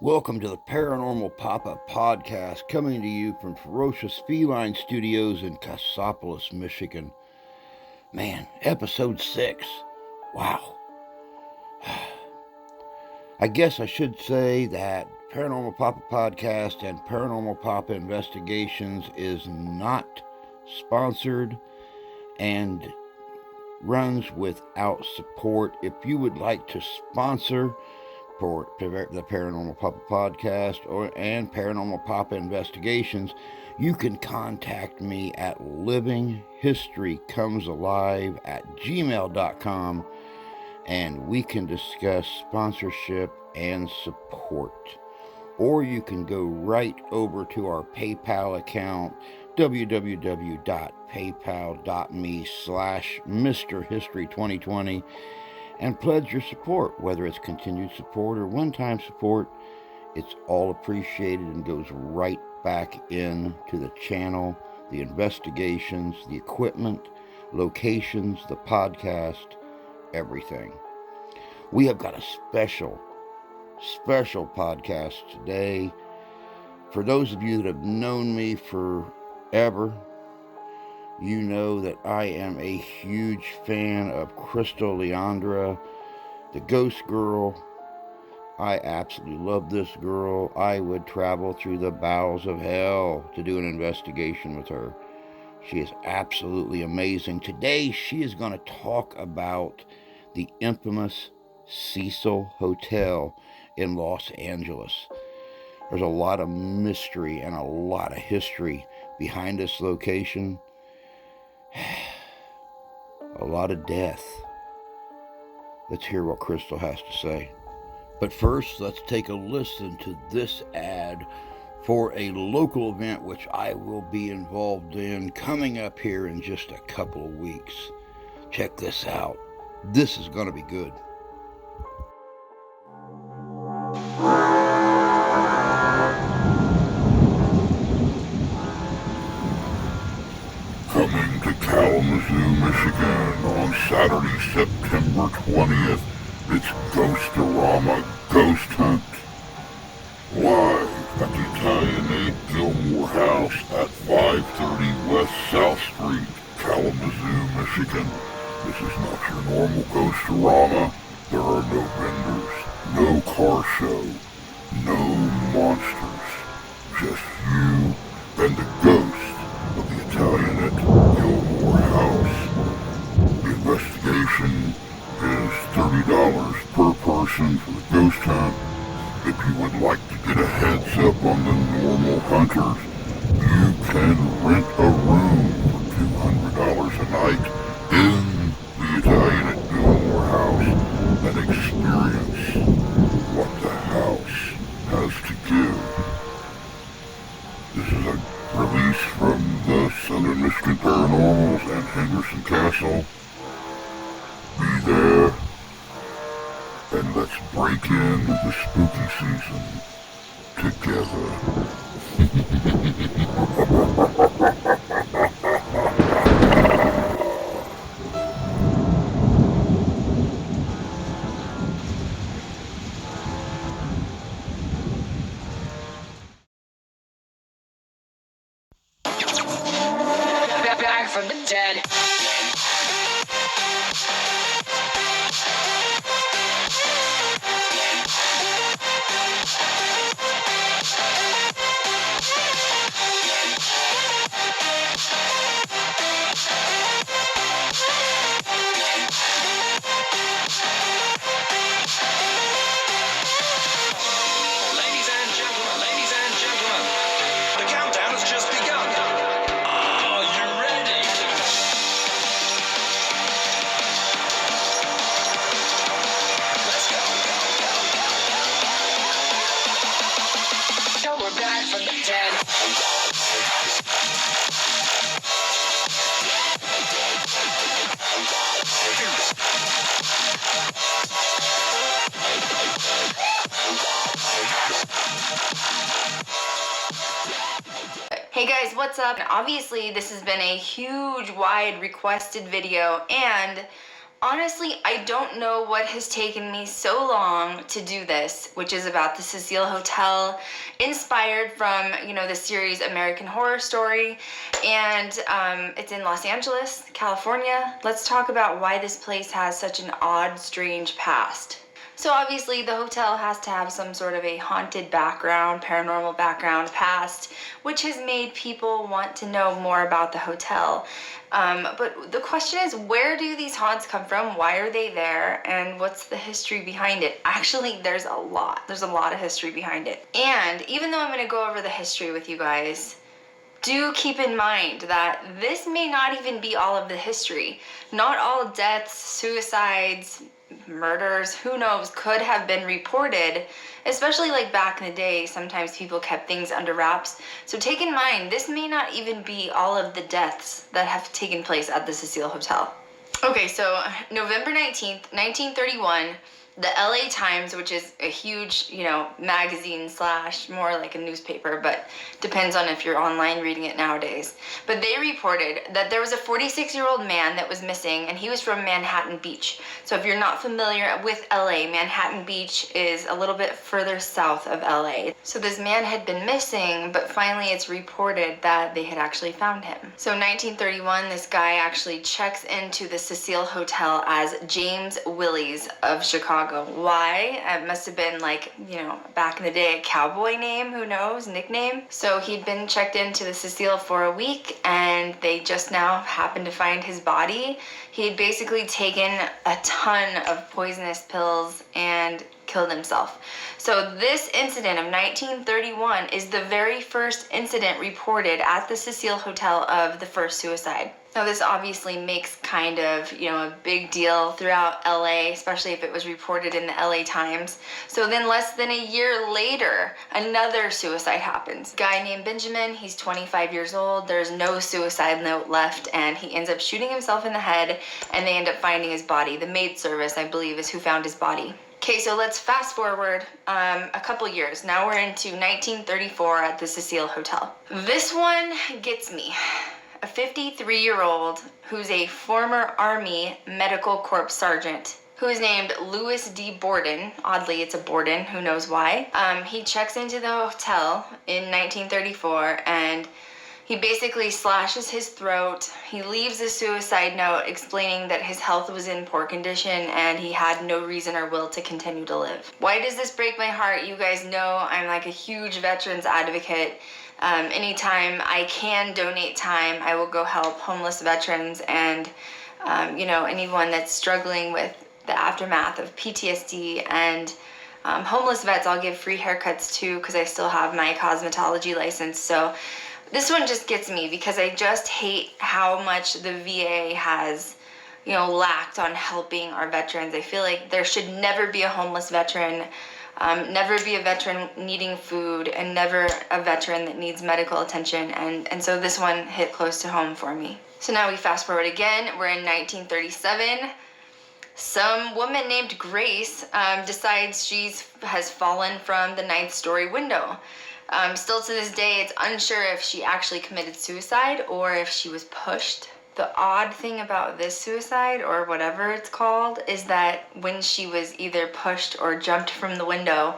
Welcome to the Paranormal Papa Podcast, coming to you from Ferocious Feline Studios in Cassopolis, Michigan. Man, episode 6. Wow. I guess I should say that Paranormal Papa Podcast and Paranormal Papa Investigations is not sponsored and runs without support. If you would like to sponsor for the Paranormal Papa Podcast and Paranormal Papa Investigations, you can contact me at livinghistorycomesalive@gmail.com, and we can discuss sponsorship and support. Or you can go right over to our PayPal account, www.paypal.me/MrHistory2020, and pledge your support, whether it's continued support or one-time support. It's all appreciated and goes right back into the channel, the investigations, the equipment, locations, the podcast, everything. We have got a special podcast today. For those of you that have known me forever, you know that I am a huge fan of Krystal Leandra, the ghost girl. I absolutely love this girl. I would travel through the bowels of hell to do an investigation with her. She is absolutely amazing. Today, she is going to talk about the infamous Cecil Hotel in Los Angeles. There's a lot of mystery and a lot of history behind this location. A lot of death. Let's hear what Krystal has to say. But first, let's take a listen to this ad for a local event which I will be involved in coming up here in just a couple of weeks. Check this out. This is going to be good. Coming to Kalamazoo, Michigan on Saturday, September 20th, it's Ghostorama Ghost Hunt. Live at the Italianate Gilmore House at 530 West South Street, Kalamazoo, Michigan. This is not your normal Ghostorama. There are no vendors, no car show, no monsters. Just you and the ghost of the Italianate Gilmore House. The investigation is $30 per person for the ghost hunt. If you would like to get a heads up on the normal hunters, you can rent a room for $200 a night in the Italianate Gilmore House and experience what the house has to give. This is a release from the Southern Michigan Paranormals and Henderson Castle. Be there, and let's break in the spooky season together. Back from the dead. Ladies and gentlemen, the countdown has just begun. Are you ready? Let's go. So we're back from the dead. Hey guys, what's up? Obviously, this has been a huge, wide requested video, and honestly, I don't know what has taken me so long to do this, which is about the Cecil Hotel, inspired from, the series American Horror Story. And it's in Los Angeles, California. Let's talk about why this place has such an odd, strange past. So obviously the hotel has to have some sort of a haunted background, paranormal background past, which has made people want to know more about the hotel. But the question is, where do these haunts come from? Why are they there? And what's the history behind it? Actually, there's a lot. There's a lot of history behind it. And even though I'm going to go over the history with you guys, do keep in mind that this may not even be all of the history. Not all deaths, suicides, murders, who knows, could have been reported, especially like back in the day. Sometimes people kept things under wraps. So take in mind, this may not even be all of the deaths that have taken place at the Cecil Hotel. Okay, so November 19th, 1931, the LA Times, which is a huge, magazine / more like a newspaper, but depends on if you're online reading it nowadays. But they reported that there was a 46-year-old man that was missing, and he was from Manhattan Beach. So if you're not familiar with LA, Manhattan Beach is a little bit further south of LA. So this man had been missing, but finally it's reported that they had actually found him. So in 1931, this guy actually checks into the Cecil Hotel as James Willies of Chicago. Why? It must have been like, back in the day, a cowboy name, who knows, nickname. So he'd been checked into the Cecil for a week, and they just now happened to find his body. He had basically taken a ton of poisonous pills and killed himself. So this incident of 1931 is the very first incident reported at the Cecil Hotel of the first suicide. Now this obviously makes kind of, a big deal throughout LA, especially if it was reported in the LA Times. So then less than a year later, another suicide happens. Guy named Benjamin, he's 25 years old, there's no suicide note left, and he ends up shooting himself in the head, and they end up finding his body. The maid service, I believe, is who found his body. Okay, so let's fast forward a couple years. Now we're into 1934 at the Cecil Hotel. This one gets me. A 53-year-old who's a former Army Medical Corps sergeant who is named Louis D. Borden. Oddly, it's a Borden, who knows why. He checks into the hotel in 1934, and he basically slashes his throat. He leaves a suicide note explaining that his health was in poor condition and he had no reason or will to continue to live. Why does this break my heart? You guys know I'm like a huge veterans advocate. Anytime I can donate time, I will go help homeless veterans and, anyone that's struggling with the aftermath of PTSD. And homeless vets, I'll give free haircuts too, because I still have my cosmetology license. So this one just gets me because I just hate how much the VA has, lacked on helping our veterans. I feel like there should never be a homeless veteran. Never be a veteran needing food, and never a veteran that needs medical attention. And so this one hit close to home for me. So now we fast forward again. We're in 1937. Some woman named Grace decides she has fallen from the 9th story window. Still to this day, it's unsure if she actually committed suicide or if she was pushed. The odd thing about this suicide, or whatever it's called, is that when she was either pushed or jumped from the window,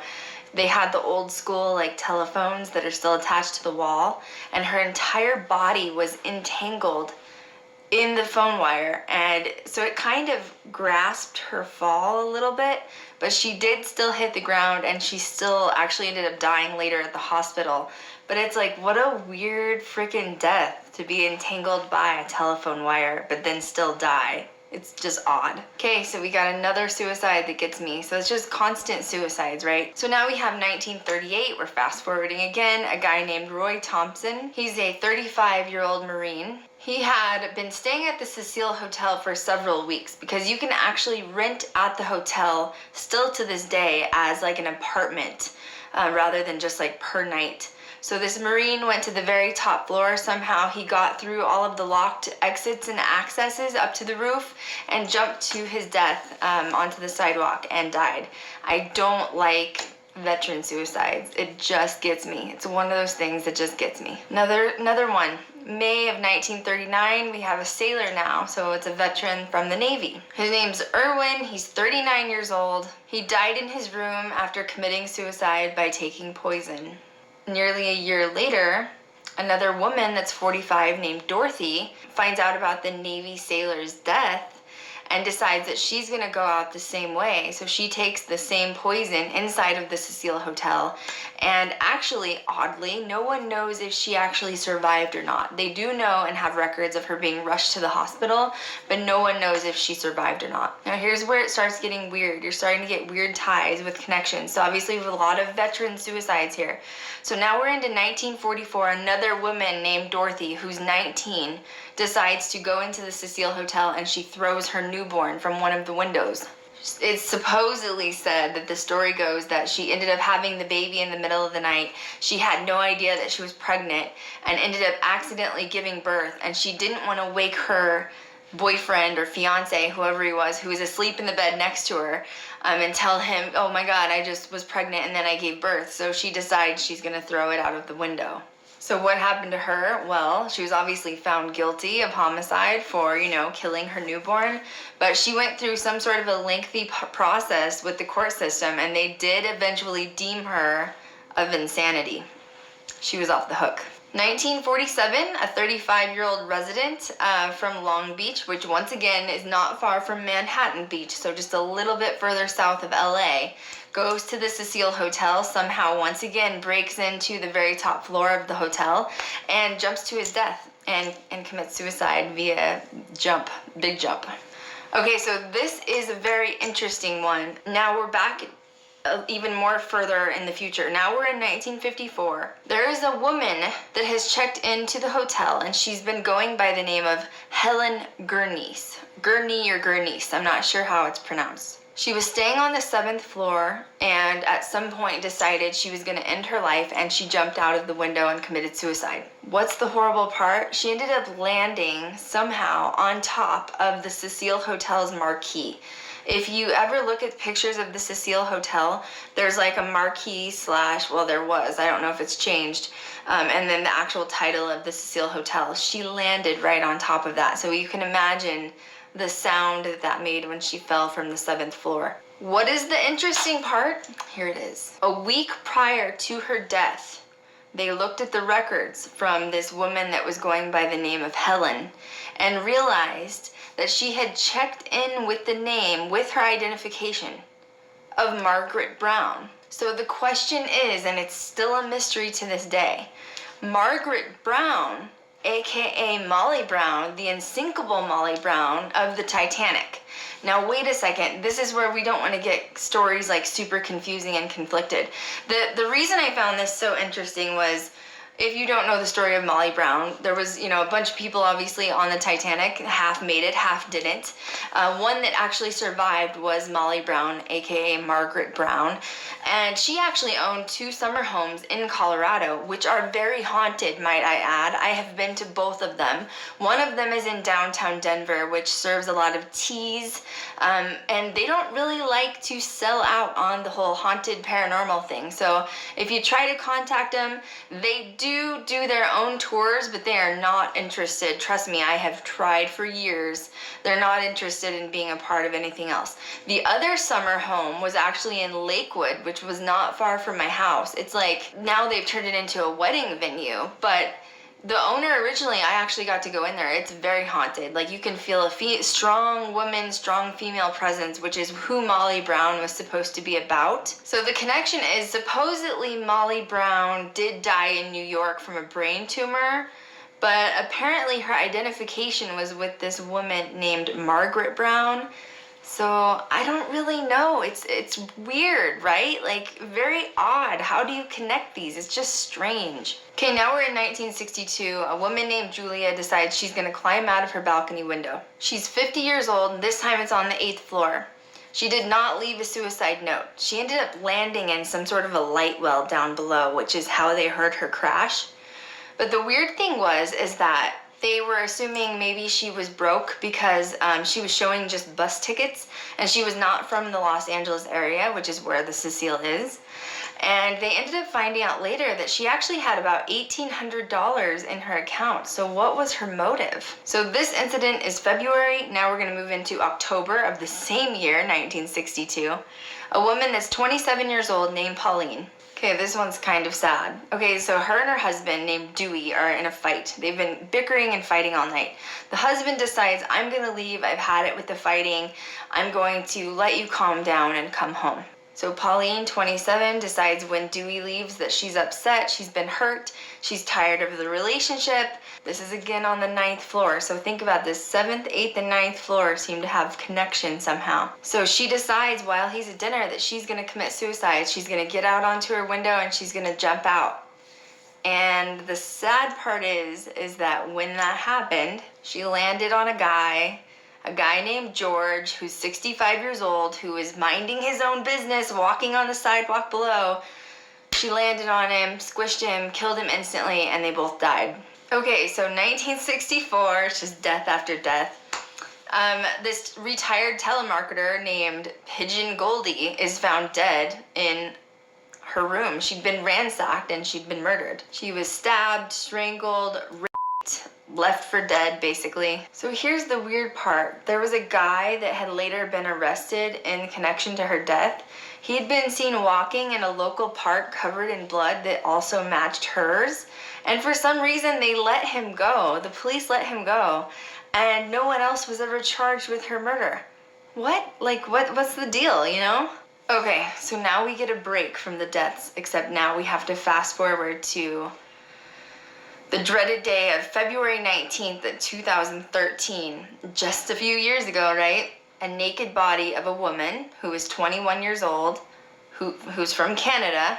they had the old school telephones that are still attached to the wall, and her entire body was entangled in the phone wire, and so it kind of grasped her fall a little bit, but she did still hit the ground, and she still actually ended up dying later at the hospital. But it's like, what a weird freaking death to be entangled by a telephone wire but then still die. It's just odd. Okay, so we got another suicide that gets me. So it's just constant suicides, right? So now we have 1938. We're fast forwarding again. A guy named Roy Thompson. He's a 35-year-old Marine. He had been staying at the Cecil Hotel for several weeks, because you can actually rent at the hotel still to this day as like an apartment rather than just like per night. So this Marine went to the very top floor. Somehow he got through all of the locked exits and accesses up to the roof and jumped to his death onto the sidewalk and died. I don't like veteran suicides. It just gets me. It's one of those things that just gets me. Another one. May of 1939, we have a sailor now, so it's a veteran from the Navy. His name's Irwin. He's 39 years old. He died in his room after committing suicide by taking poison. Nearly a year later, another woman that's 45 named Dorothy finds out about the Navy sailor's death and decides that she's gonna go out the same way. So she takes the same poison inside of the Cecil Hotel. And actually, oddly, no one knows if she actually survived or not. They do know and have records of her being rushed to the hospital, but no one knows if she survived or not. Now here's where it starts getting weird. You're starting to get weird ties with connections. So obviously we have a lot of veteran suicides here. So now we're into 1944. Another woman named Dorothy, who's 19, decides to go into the Cecil Hotel and she throws her newborn from one of the windows. It's supposedly said that the story goes that she ended up having the baby in the middle of the night. She had no idea that she was pregnant and ended up accidentally giving birth, and she didn't want to wake her boyfriend or fiance, whoever he was, who was asleep in the bed next to her, and tell him, oh my God, I just was pregnant and then I gave birth. So she decides she's gonna throw it out of the window. So what happened to her? Well, she was obviously found guilty of homicide for, killing her newborn, but she went through some sort of a lengthy process with the court system, and they did eventually deem her of insanity. She was off the hook. 1947, a 35-year-old resident from Long Beach, which once again is not far from Manhattan Beach, so just a little bit further south of LA, goes to the Cecil Hotel, somehow once again breaks into the very top floor of the hotel and jumps to his death and commits suicide via big jump. Okay, so this is a very interesting one. Now we're back even more further in the future. Now we're in 1954. There is a woman that has checked into the hotel, and she's been going by the name of Helen Gurney or Gurnice. I'm not sure how it's pronounced. She was staying on the 7th floor and at some point decided she was going to end her life, and she jumped out of the window and committed suicide. What's the horrible part? She ended up landing somehow on top of the Cecil Hotel's marquee. If you ever look at pictures of the Cecil Hotel, there's like a marquee there was, I don't know if it's changed, and then the actual title of the Cecil Hotel. She landed right on top of that, so you can imagine the sound that made when she fell from the 7th floor. What is the interesting part? Here it is. A week prior to her death, they looked at the records from this woman that was going by the name of Helen and realized that she had checked in with the name, with her identification, of Margaret Brown. So the question is, and it's still a mystery to this day, Margaret Brown, aka Molly Brown, the unsinkable Molly Brown of the Titanic. Now wait a second, this is where we don't want to get stories like super confusing and conflicted. The reason I found this so interesting was, if you don't know the story of Molly Brown, there was, a bunch of people obviously on the Titanic, half made it, half didn't. One that actually survived was Molly Brown, aka Margaret Brown, and she actually owned 2 summer homes in Colorado, which are very haunted, might I add. I have been to both of them. One of them is in downtown Denver, which serves a lot of teas, and they don't really like to sell out on the whole haunted paranormal thing. So if you try to contact them, they do their own tours, but they are not interested. Trust me, I have tried for years. They're not interested in being a part of anything else. The other summer home was actually in Lakewood, which was not far from my house. It's like, now they've turned it into a wedding venue, but the owner originally, I actually got to go in there. It's very haunted. Like, you can feel a strong woman, strong female presence, which is who Molly Brown was supposed to be about. So the connection is, supposedly Molly Brown did die in New York from a brain tumor, but apparently her identification was with this woman named Margaret Brown. So I don't really know. It's weird, right? Like, very odd. How do you connect these? It's just strange. Okay, now we're in 1962. A woman named Julia decides she's gonna climb out of her balcony window. She's 50 years old, and this time it's on the 8th floor. She did not leave a suicide note. She ended up landing in some sort of a light well down below, which is how they heard her crash. But the weird thing is that they were assuming maybe she was broke because she was showing just bus tickets, and she was not from the Los Angeles area, which is where the Cecil is. And they ended up finding out later that she actually had about $1,800 in her account. So what was her motive? So this incident is February. Now we're going to move into October of the same year, 1962. A woman that's 27 years old named Pauline. Okay, this one's kind of sad. Okay, so her and her husband named Dewey are in a fight. They've been bickering and fighting all night. The husband decides, I'm going to leave. I've had it with the fighting. I'm going to let you calm down and come home. So Pauline, 27, decides when Dewey leaves that she's upset, she's been hurt, she's tired of the relationship. This is again on the 9th floor. So think about this, 7th, 8th, and 9th floor seem to have connection somehow. So she decides while he's at dinner that she's gonna commit suicide. She's gonna get out onto her window and she's gonna jump out. And the sad part is that when that happened, she landed on a guy named George, who's 65 years old, who is minding his own business, walking on the sidewalk below. She landed on him, squished him, killed him instantly, and they both died. Okay, so 1964, it's just death after death. This retired telemarketer named Pigeon Goldie is found dead in her room. She'd been ransacked and she'd been murdered. She was stabbed, strangled, raped, left for dead, basically. So here's the weird part. There was a guy that had later been arrested in connection to her death. He'd been seen walking in a local park covered in blood that also matched hers. And for some reason, they let him go. The police let him go. And no one else was ever charged with her murder. What? Like, what's the deal, you know? Okay, so now we get a break from the deaths, except now we have to fast forward to the dreaded day of February 19th of 2013, just a few years ago, right? A naked body of a woman who was 21 years old, who's from Canada,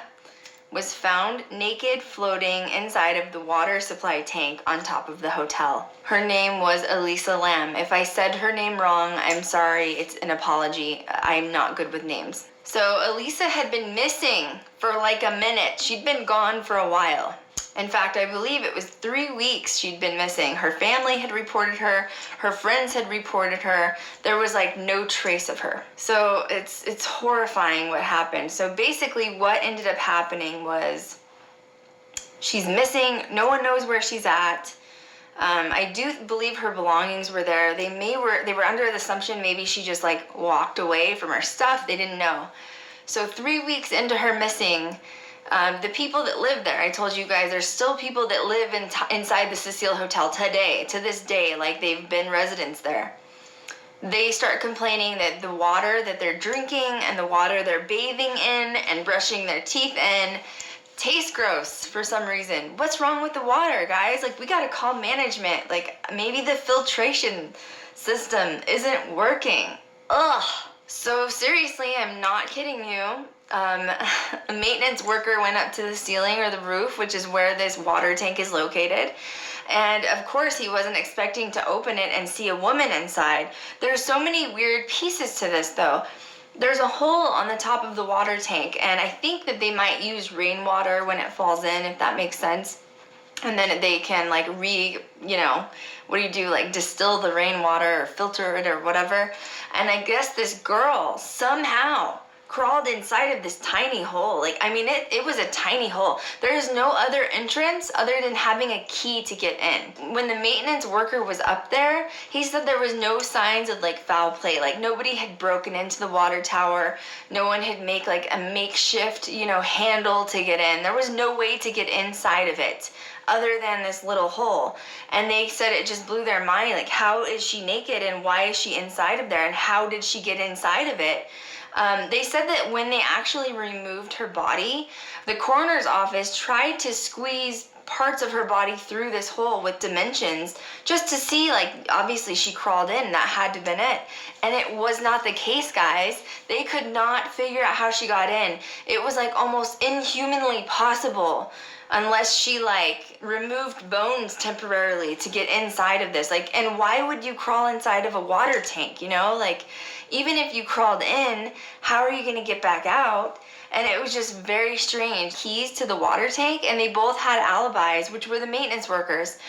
was found naked floating inside of the water supply tank on top of the hotel. Her name was Elisa Lam. If I said her name wrong, I'm sorry, it's an apology. I'm not good with names. So Elisa had been missing for like a minute. She'd been gone for a while. In fact, I believe it was 3 weeks she'd been missing. Her family had reported her. Her friends had reported her. There was like no trace of her. So it's horrifying what happened. So basically what ended up happening was she's missing. No one knows where she's at. I do believe her belongings were there. They were under the assumption maybe she just like walked away from her stuff. They didn't know. So 3 weeks into her missing, the people that live there, I told you guys, there's still people that live inside the Cecil Hotel today, to this day, like they've been residents there. They start complaining that the water that they're drinking and the water they're bathing in and brushing their teeth in tastes gross for some reason. What's wrong with the water, guys? Like, we gotta call management. Like, maybe the filtration system isn't working. Ugh. So seriously, I'm not kidding you. A maintenance worker went up to the ceiling or the roof, which is where this water tank is located. And of course, he wasn't expecting to open it and see a woman inside. There's so many weird pieces to this, though. There's a hole on the top of the water tank, and I think that they might use rainwater when it falls in, if that makes sense. And then they can like what do you do, like distill the rainwater or filter it or whatever. And I guess this girl somehow crawled inside of this tiny hole. Like, I mean, it was a tiny hole. There is no other entrance other than having a key to get in. When the maintenance worker was up there, he said there was no signs of like foul play. Like, nobody had broken into the water tower. No one had made like a makeshift, handle to get in. There was no way to get inside of it other than this little hole. And they said it just blew their mind. Like, how is she naked and why is she inside of there and how did she get inside of it? They said that when they actually removed her body, the coroner's office tried to squeeze parts of her body through this hole with dimensions just to see, like, obviously she crawled in, that had to have been it. And it was not the case, guys. They could not figure out how she got in. It was like almost inhumanly possible unless she like removed bones temporarily to get inside of this. Like, and why would you crawl inside of a water tank, you know? Like, even if you crawled in, how are you going to get back out? And it was just very strange. Keys to the water tank, and they both had alibis, which were the maintenance workers.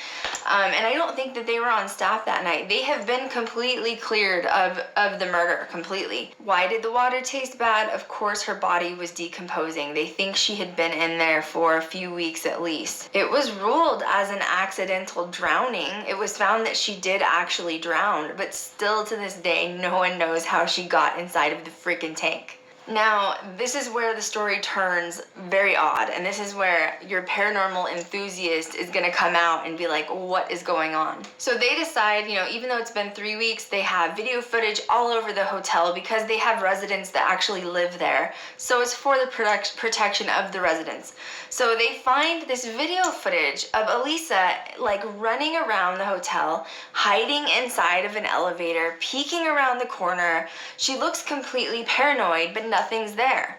And I don't think that they were on staff that night. They have been completely cleared of the murder, completely. Why did the water taste bad? Of course, her body was decomposing. They think she had been in there for a few weeks at least. It was ruled as an accidental drowning. It was found that she did actually drown, but still to this day, no one knows how she got inside of the freaking tank. Now, this is where the story turns very odd, and this is where your paranormal enthusiast is gonna come out and be like, what is going on? So they decide, you know, even though it's been 3 weeks, they have video footage all over the hotel because they have residents that actually live there. So it's for the protection of the residents. So they find this video footage of Elisa like running around the hotel, hiding inside of an elevator, peeking around the corner. She looks completely paranoid, but nothing's there.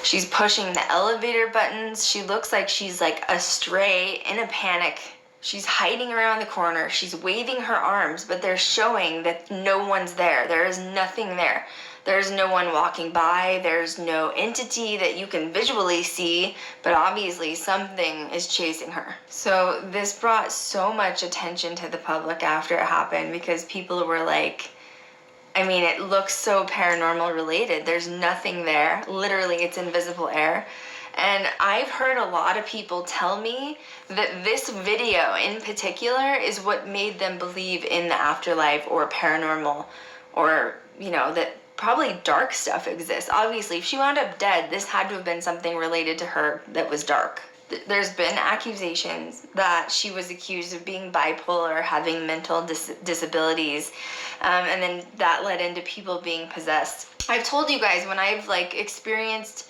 She's pushing the elevator buttons. She looks like she's like a stray in a panic. She's hiding around the corner. She's waving her arms, but they're showing that no one's there. There is nothing there. There's no one walking by. There's no entity that you can visually see, but obviously something is chasing her. So this brought so much attention to the public after it happened, because people were like, I mean, it looks so paranormal related. There's nothing there. Literally, it's invisible air. And I've heard a lot of people tell me that this video in particular is what made them believe in the afterlife or paranormal, or, you know, that probably dark stuff exists. Obviously, if she wound up dead, this had to have been something related to her that was dark. There's been accusations that she was accused of being bipolar, having mental disabilities, and then that led into people being possessed. I've told you guys, when I've like experienced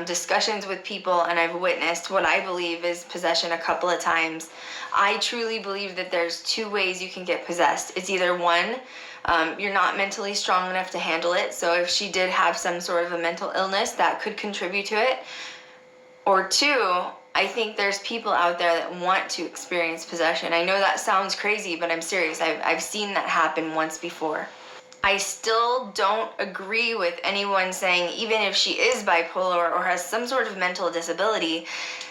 discussions with people and I've witnessed what I believe is possession a couple of times, I truly believe that there's two ways you can get possessed. It's either one, you're not mentally strong enough to handle it, so if she did have some sort of a mental illness, that could contribute to it. Or two, I think there's people out there that want to experience possession. I know that sounds crazy, but I'm serious. I've seen that happen once before. I still don't agree with anyone saying, even if she is bipolar or has some sort of mental disability,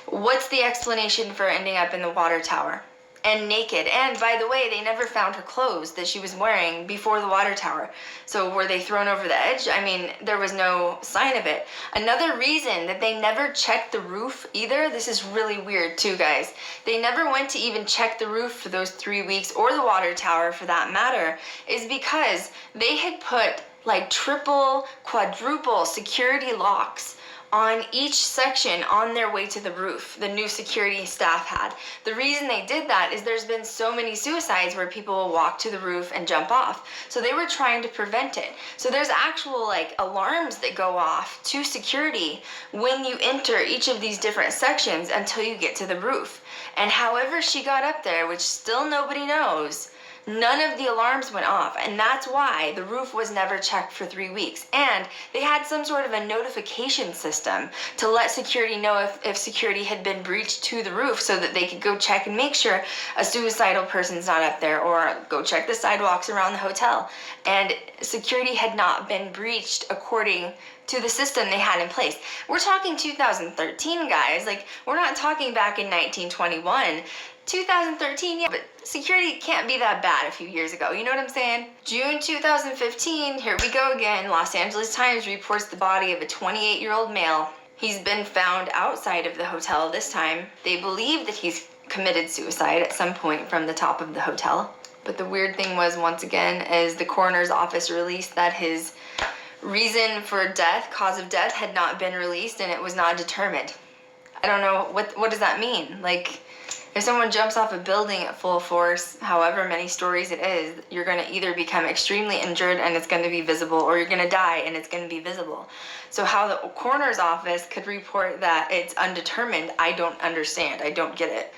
what's the explanation for ending up in the water tower and naked? And by the way, they never found her clothes that she was wearing before the water tower. So were they thrown over the edge? I mean, there was no sign of it. Another reason that they never checked the roof either, this is really weird too, guys. They never went to even check the roof for those 3 weeks, or the water tower for that matter, is because they had put like triple, quadruple security locks on each section on their way to the roof. The new security staff had. The reason they did that is there's been so many suicides where people will walk to the roof and jump off. So they were trying to prevent it. So there's actual like alarms that go off to security when you enter each of these different sections until you get to the roof. And however she got up there, which still nobody knows, none of the alarms went off, and that's why the roof was never checked for 3 weeks. And they had some sort of a notification system to let security know if security had been breached to the roof, so that they could go check and make sure a suicidal person's not up there, or go check the sidewalks around the hotel. And security had not been breached according to the system they had in place. We're talking 2013, guys. Like, we're not talking back in 1921. 2013, yeah, but security can't be that bad a few years ago, you know what I'm saying? June 2015, here we go again. Los Angeles Times reports the body of a 28-year-old male. He's been found outside of the hotel this time. They believe that he's committed suicide at some point from the top of the hotel. But the weird thing was, once again, is the coroner's office released that his reason for death, cause of death, had not been released, and it was not determined. I don't know, what does that mean? Like, if someone jumps off a building at full force, however many stories it is, you're going to either become extremely injured and it's going to be visible, or you're going to die and it's going to be visible. So how the coroner's office could report that it's undetermined, I don't understand. I don't get it.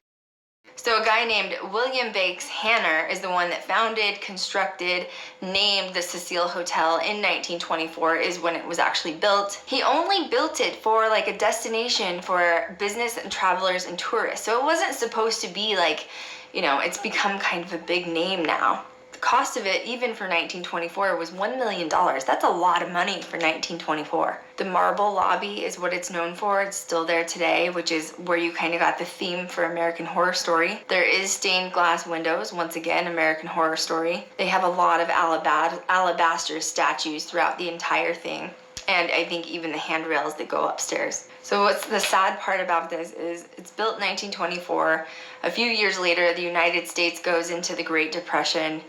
So a guy named William Bakes Hanner is the one that founded, constructed, named the Cecil Hotel in 1924 is when it was actually built. He only built it for like a destination for business and travelers and tourists. So it wasn't supposed to be like, you know, it's become kind of a big name now. The cost of it, even for 1924, was $1 million. That's a lot of money for 1924. The marble lobby is what it's known for. It's still there today, which is where you kind of got the theme for American Horror Story. There is stained glass windows, once again, American Horror Story. They have a lot of alabaster statues throughout the entire thing. And I think even the handrails that go upstairs. So what's the sad part about this is it's built in 1924. A few years later, the United States goes into the Great Depression.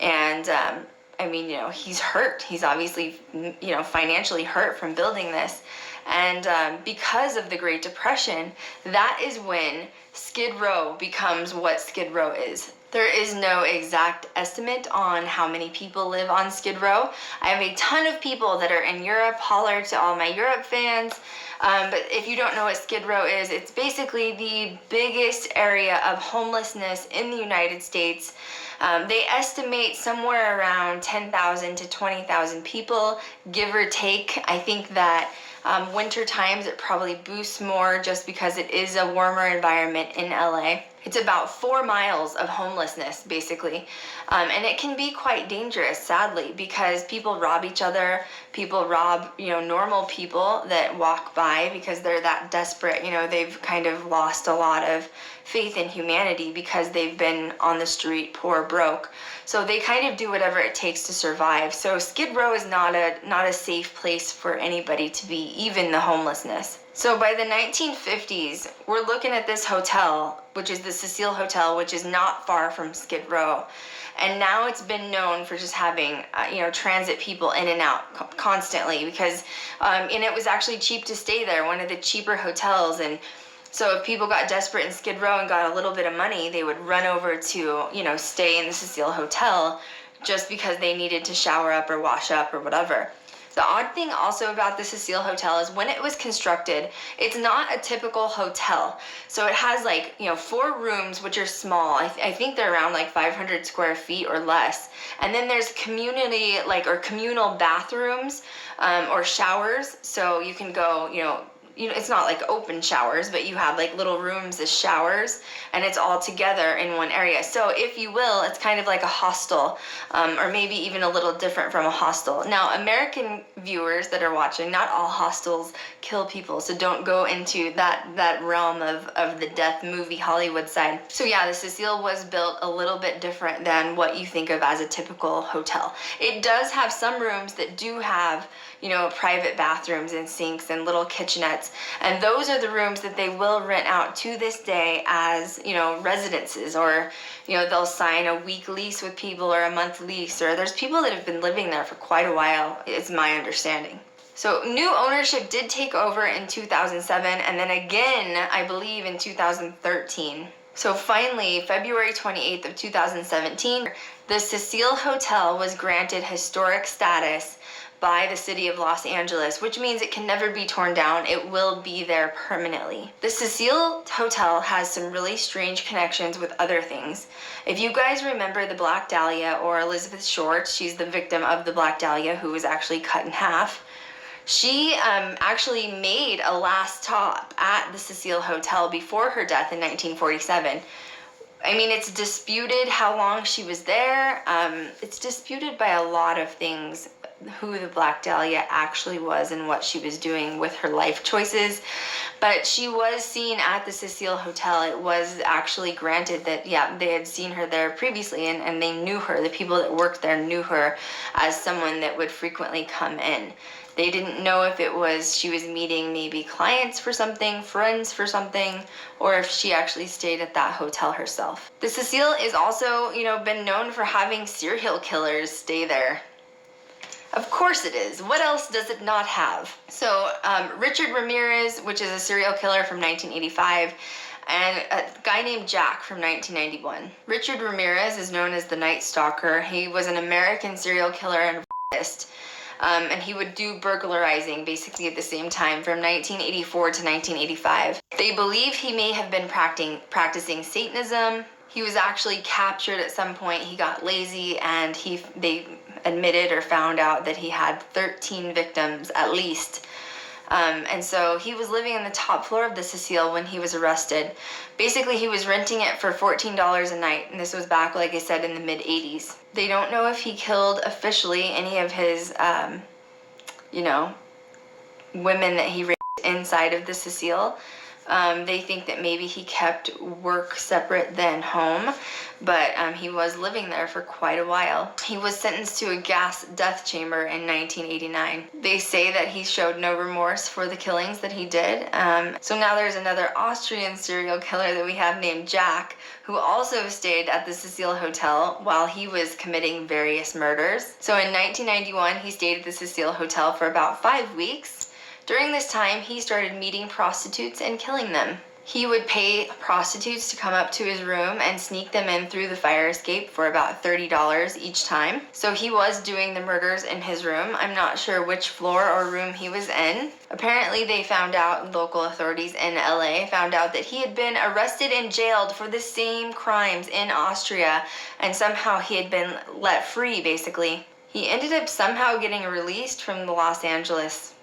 And I mean, you know, he's hurt. He's obviously, you know, financially hurt from building this. And because of the Great Depression, that is when Skid Row becomes what Skid Row is. There is no exact estimate on how many people live on Skid Row. I have a ton of people that are in Europe. Holler to all my Europe fans. But if you don't know what Skid Row is, it's basically the biggest area of homelessness in the United States. They estimate somewhere around 10,000 to 20,000 people, give or take. I think that Winter times, it probably boosts more just because it is a warmer environment in LA. It's about 4 miles of homelessness, basically. And it can be quite dangerous, sadly, because people rob each other. People rob, normal people that walk by because they're that desperate. They've kind of lost a lot of faith in humanity because they've been on the street, poor, broke. So they kind of do whatever it takes to survive. So Skid Row is not a safe place for anybody to be, even the homelessness. So by the 1950s, we're looking at this hotel, which is the Cecil Hotel, which is not far from Skid Row. And now it's been known for just having, transit people in and out constantly because, and it was actually cheap to stay there, one of the cheaper hotels. And so if people got desperate in Skid Row and got a little bit of money, they would run over to, stay in the Cecil Hotel just because they needed to shower up or wash up or whatever. The odd thing also about the Cecil Hotel is when it was constructed, it's not a typical hotel. So it has 4 rooms, which are small. I think they're around 500 square feet or less. And then there's community, or communal bathrooms or showers. So you can go, it's not open showers, but you have little rooms as showers, and it's all together in one area. So if you will, it's kind of like a hostel, or maybe even a little different from a hostel. Now, American viewers that are watching, not all hostels kill people, so don't go into that realm of the death movie Hollywood side. So yeah, the Cecil was built a little bit different than what you think of as a typical hotel. It does have some rooms that do have private bathrooms and sinks and little kitchenettes. And those are the rooms that they will rent out to this day as, residences, or, they'll sign a week lease with people or a month lease, or there's people that have been living there for quite a while, is my understanding. So new ownership did take over in 2007, and then again, I believe in 2013. So finally, February 28th of 2017, the Cecil Hotel was granted historic status by the city of Los Angeles, which means it can never be torn down. It will be there permanently. The Cecil Hotel has some really strange connections with other things. If you guys remember the Black Dahlia, or Elizabeth Short, she's the victim of the Black Dahlia who was actually cut in half. She actually made a last stop at the Cecil Hotel before her death in 1947. I mean, it's disputed how long she was there. It's disputed by a lot of things, who the Black Dahlia actually was and what she was doing with her life choices. But she was seen at the Cecil Hotel. It was actually granted that, yeah, they had seen her there previously, and they knew her. The people that worked there knew her as someone that would frequently come in. They didn't know if it was she was meeting maybe clients for something, friends for something, or if she actually stayed at that hotel herself. The Cecil is also, been known for having serial killers stay there. Of course it is. What else does it not have? So Richard Ramirez, which is a serial killer from 1985, and a guy named Jack from 1991. Richard Ramirez is known as the Night Stalker. He was an American serial killer and rapist. And he would do burglarizing basically at the same time from 1984 to 1985. They believe he may have been practicing Satanism. He was actually captured at some point. He got lazy, and they admitted or found out that he had 13 victims at least. And so he was living on the top floor of the Cecil when he was arrested. Basically, he was renting it for $14 a night, and this was back, like I said, in the mid-'80s. They don't know if he killed officially any of his, women that he raped inside of the Cecil. They think that maybe he kept work separate than home, but he was living there for quite a while. He was sentenced to a gas death chamber in 1989. They say that he showed no remorse for the killings that he did. So now there's another Austrian serial killer that we have named Jack, who also stayed at the Cecil Hotel while he was committing various murders. So in 1991, he stayed at the Cecil Hotel for about 5 weeks. During this time, he started meeting prostitutes and killing them. He would pay prostitutes to come up to his room and sneak them in through the fire escape for about $30 each time. So he was doing the murders in his room. I'm not sure which floor or room he was in. Apparently they found out, local authorities in LA found out that he had been arrested and jailed for the same crimes in Austria, and somehow he had been let free, basically. He ended up somehow getting released from the Los Angeles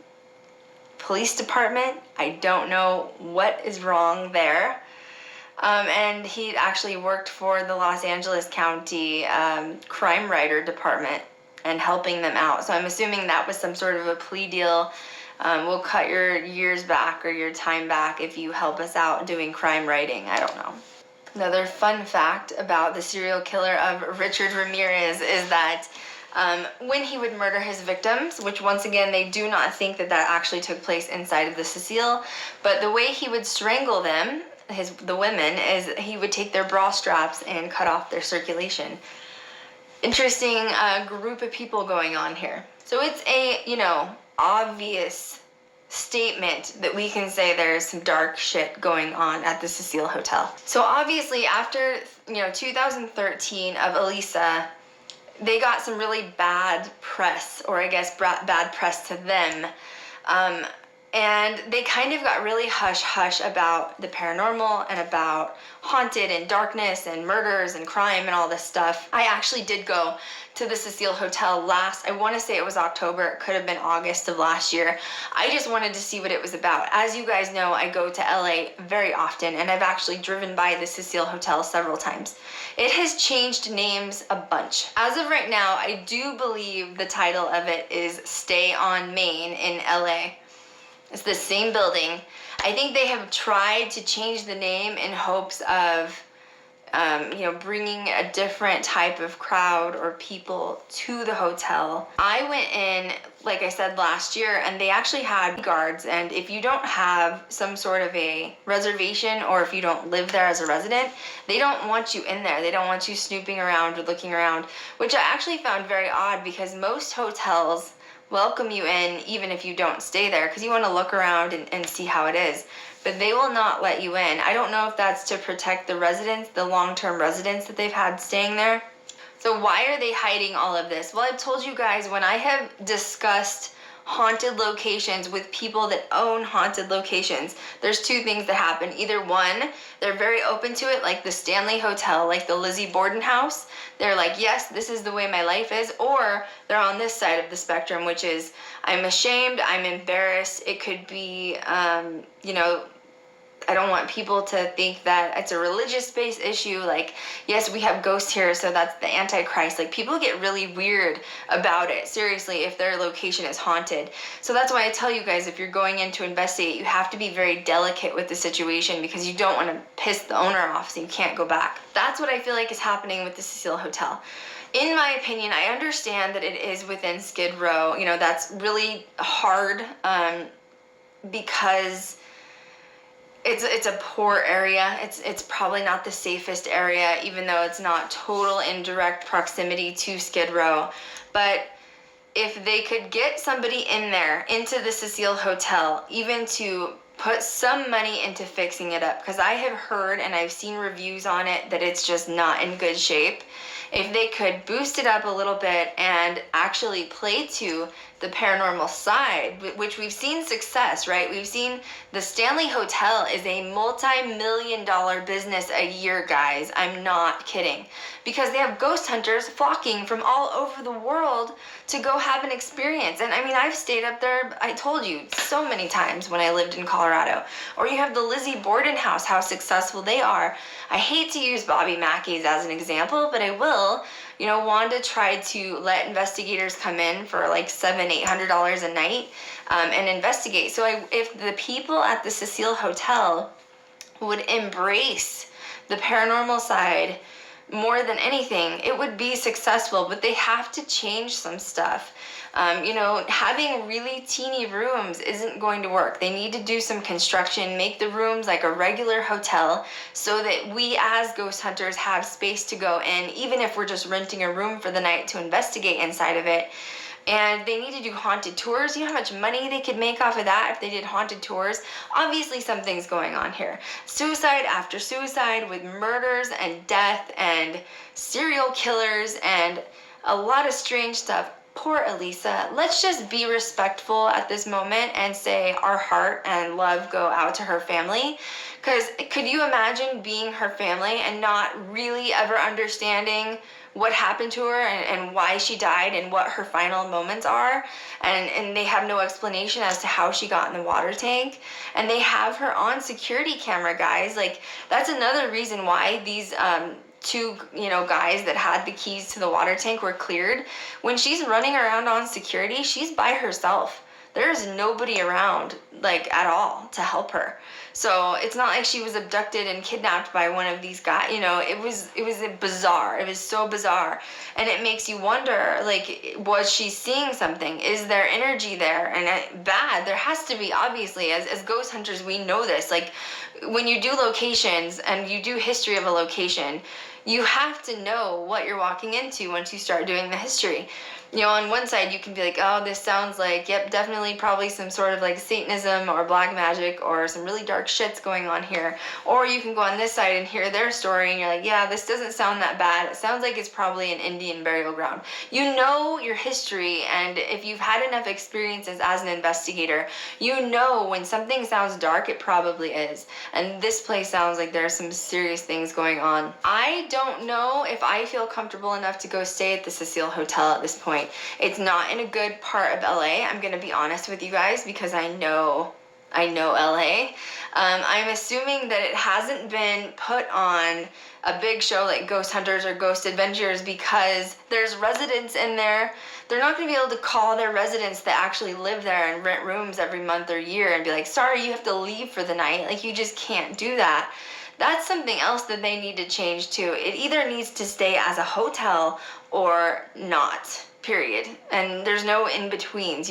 police department. I don't know what is wrong there. And he actually worked for the Los Angeles County crime writer department and helping them out. So I'm assuming that was some sort of a plea deal. We'll cut your years back or your time back if you help us out doing crime writing. I don't know. Another fun fact about the serial killer of Richard Ramirez is that when he would murder his victims, which once again, they do not think that that actually took place inside of the Cecil, but the way he would strangle them, the women, is he would take their bra straps and cut off their circulation. Interesting group of people going on here. So it's a, obvious statement that we can say there's some dark shit going on at the Cecil Hotel. So obviously after, 2013 of Elisa, they got some really bad press, or I guess bad press to them. And they kind of got really hush-hush about the paranormal and about haunted and darkness and murders and crime and all this stuff. I actually did go to the Cecil Hotel I want to say it was October, it could have been August of last year. I just wanted to see what it was about. As you guys know, I go to LA very often, and I've actually driven by the Cecil Hotel several times. It has changed names a bunch. As of right now, I do believe the title of it is Stay on Main in LA. It's the same building. I think they have tried to change the name in hopes of, bringing a different type of crowd or people to the hotel. I went in, like I said, last year, and they actually had guards. And if you don't have some sort of a reservation, or if you don't live there as a resident, they don't want you in there. They don't want you snooping around or looking around, which I actually found very odd, because most hotels welcome you in even if you don't stay there, because you want to look around and see how it is, but they will not let you in. I don't know if that's to protect the residents, the long-term residents that they've had staying there. So why are they hiding all of this? Well, I've told you guys, when I have discussed haunted locations with people that own haunted locations, there's two things that happen. Either one, they're very open to it, like the Stanley Hotel, like the Lizzie Borden house. They're like, yes, this is the way my life is. Or they're on this side of the spectrum, which is, I'm ashamed, I'm embarrassed. It could be, I don't want people to think that it's a religious-based issue. Like, yes, we have ghosts here, so that's the Antichrist. Like, people get really weird about it, seriously, if their location is haunted. So that's why I tell you guys, if you're going in to investigate, you have to be very delicate with the situation, because you don't want to piss the owner off, so you can't go back. That's what I feel like is happening with the Cecil Hotel. In my opinion, I understand that it is within Skid Row. That's really hard because it's a poor area. It's probably not the safest area, even though it's not total in direct proximity to Skid Row. But if they could get somebody in there, into the Cecil Hotel, even to put some money into fixing it up, because I have heard and I've seen reviews on it that it's just not in good shape. If they could boost it up a little bit and actually play to the paranormal side, which we've seen success, right? We've seen the Stanley Hotel is a multi-million-dollar business a year, guys. I'm not kidding. Because they have ghost hunters flocking from all over the world to go have an experience. And I mean, I've stayed up there, I told you, so many times when I lived in Colorado. Or you have the Lizzie Borden house, how successful they are. I hate to use Bobby Mackey's as an example, but I will. Wanda tried to let investigators come in for like $700-800 a night and investigate. So if the people at the Cecil Hotel would embrace the paranormal side more than anything, it would be successful. But they have to change some stuff. Having really teeny rooms isn't going to work. They need to do some construction, make the rooms like a regular hotel, so that we as ghost hunters have space to go in, even if we're just renting a room for the night to investigate inside of it. And they need to do haunted tours. You know how much money they could make off of that if they did haunted tours? Obviously something's going on here. Suicide after suicide, with murders and death and serial killers and a lot of strange stuff. poor Elisa. Let's just be respectful at this moment and say our heart and love go out to her family. Because could you imagine being her family and not really ever understanding what happened to her and why she died and what her final moments are, and they have no explanation as to how she got in the water tank, and they have her on security camera, guys. Like, that's another reason why these two guys that had the keys to the water tank were cleared. When she's running around on security, she's by herself. There's nobody around, like, at all to help her. So it's not like she was abducted and kidnapped by one of these guys. It was bizarre. It was so bizarre. And it makes you wonder, like, was she seeing something? Is there energy there? And bad, there has to be, obviously. As ghost hunters, we know this. Like, when you do locations and you do history of a location, you have to know what you're walking into once you start doing the history. On one side you can be like, oh, this sounds like, yep, definitely probably some sort of like Satanism or black magic or some really dark shit's going on here. Or you can go on this side and hear their story and you're like, yeah, this doesn't sound that bad. It sounds like it's probably an Indian burial ground. You know your history, and if you've had enough experiences as an investigator, you know when something sounds dark, it probably is. And this place sounds like there are some serious things going on. I don't know if I feel comfortable enough to go stay at the Cecil Hotel at this point. It's not in a good part of LA. I'm gonna be honest with you guys, because I know LA. I'm assuming that it hasn't been put on a big show like Ghost Hunters or Ghost Adventures, because there's residents in there. They're not going to be able to call their residents that actually live there and rent rooms every month or year and be like, sorry, you have to leave for the night. Like, you just can't do that. That's something else that they need to change too. It either needs to stay as a hotel or not, period. And there's no in-betweens,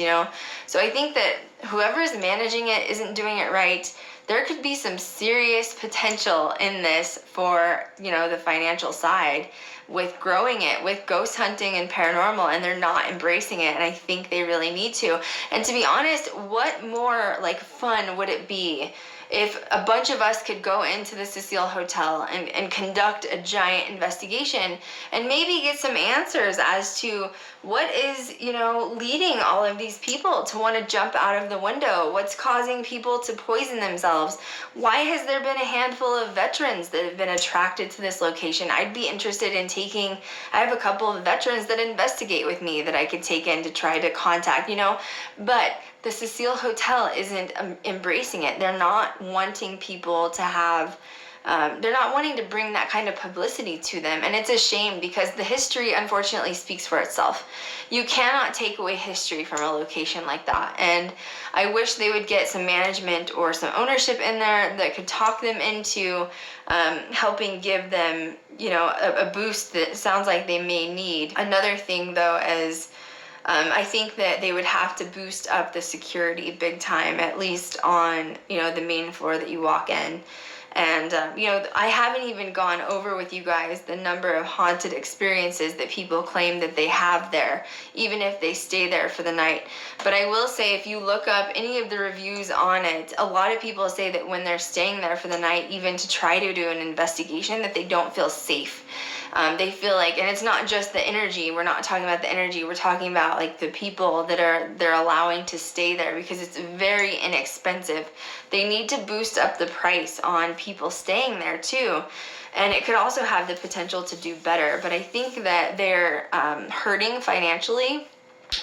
So I think that whoever is managing it isn't doing it right. There could be some serious potential in this for, the financial side with growing it, with ghost hunting and paranormal, and they're not embracing it, and I think they really need to. And to be honest, what more like fun would it be if a bunch of us could go into the Cecil Hotel and conduct a giant investigation and maybe get some answers as to what is, leading all of these people to want to jump out of the window? What's causing people to poison themselves? Why has there been a handful of veterans that have been attracted to this location? I'd be interested in I have a couple of veterans that investigate with me that I could take in to try to contact, but the Cecil Hotel isn't embracing it. They're not wanting people to have, they're not wanting to bring that kind of publicity to them. And it's a shame, because the history, unfortunately, speaks for itself. You cannot take away history from a location like that. And I wish they would get some management or some ownership in there that could talk them into helping give them, a boost that sounds like they may need. Another thing, though, is I think that they would have to boost up the security big time, at least on, the main floor that you walk in. And, I haven't even gone over with you guys the number of haunted experiences that people claim that they have there, even if they stay there for the night. But I will say, if you look up any of the reviews on it, a lot of people say that when they're staying there for the night, even to try to do an investigation, that they don't feel safe. They feel like, and it's not just the energy, we're not talking about the energy, we're talking about like the people that they're allowing to stay there, because it's very inexpensive. They need to boost up the price on people staying there too. And it could also have the potential to do better, but I think that they're hurting financially,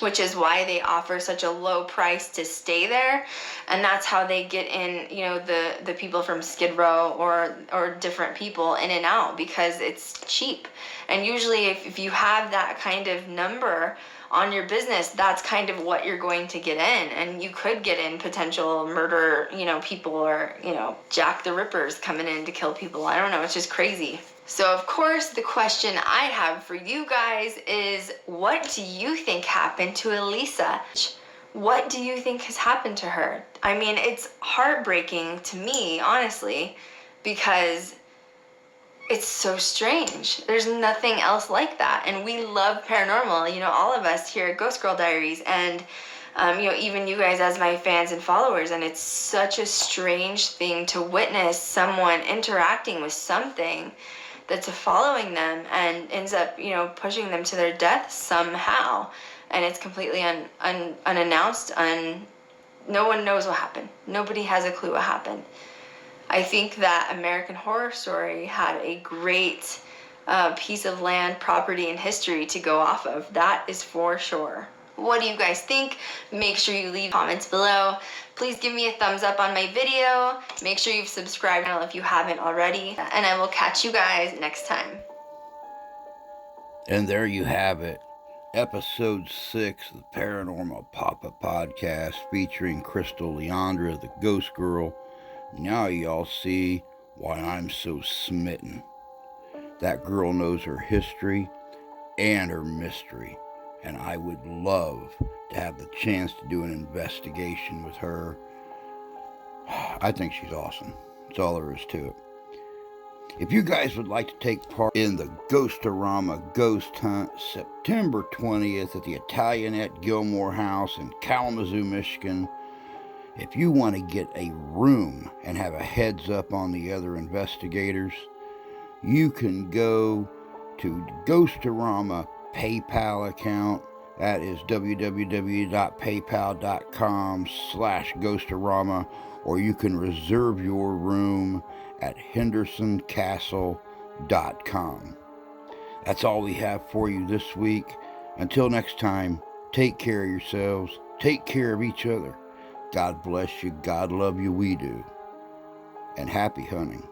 which is why they offer such a low price to stay there. And that's how they get in, the people from Skid Row or different people in and out, because it's cheap. And usually if you have that kind of number on your business, that's kind of what you're going to get in. And you could get in potential murder, people, or, Jack the Rippers coming in to kill people. I don't know, it's just crazy. So of course, the question I have for you guys is, what do you think happened to Elisa? What do you think has happened to her? I mean, it's heartbreaking to me, honestly, because it's so strange. There's nothing else like that. And we love paranormal, all of us here at Ghost Girl Diaries, and even you guys as my fans and followers. And it's such a strange thing to witness someone interacting with something that's following them and ends up, pushing them to their death somehow. and it's completely unannounced. No one knows what happened. Nobody has a clue what happened. I think that American Horror Story had a great piece of land, property, and history to go off of. That is for sure. What do you guys think? Make sure you leave comments below. Please give me a thumbs up on my video. Make sure you've subscribed to my channel if you haven't already. And I will catch you guys next time. And there you have it. Episode 6 of the Paranormal Papa Podcast featuring Krystal Leandra, the ghost girl. Now y'all see why I'm so smitten. That girl knows her history and her mystery, and I would love to have the chance to do an investigation with her. I think she's awesome. That's all there is to it. If you guys would like to take part in the Ghostorama Ghost Hunt September 20th at the Italianette Gilmore House in Kalamazoo, Michigan, if you want to get a room and have a heads up on the other investigators, you can go to Ghostorama PayPal account. That is www.paypal.com/Ghostorama, or you can reserve your room at hendersoncastle.com. That's all we have for you this week. Until next time, take care of yourselves, take care of each other. God bless you, God love you, we do. And happy hunting.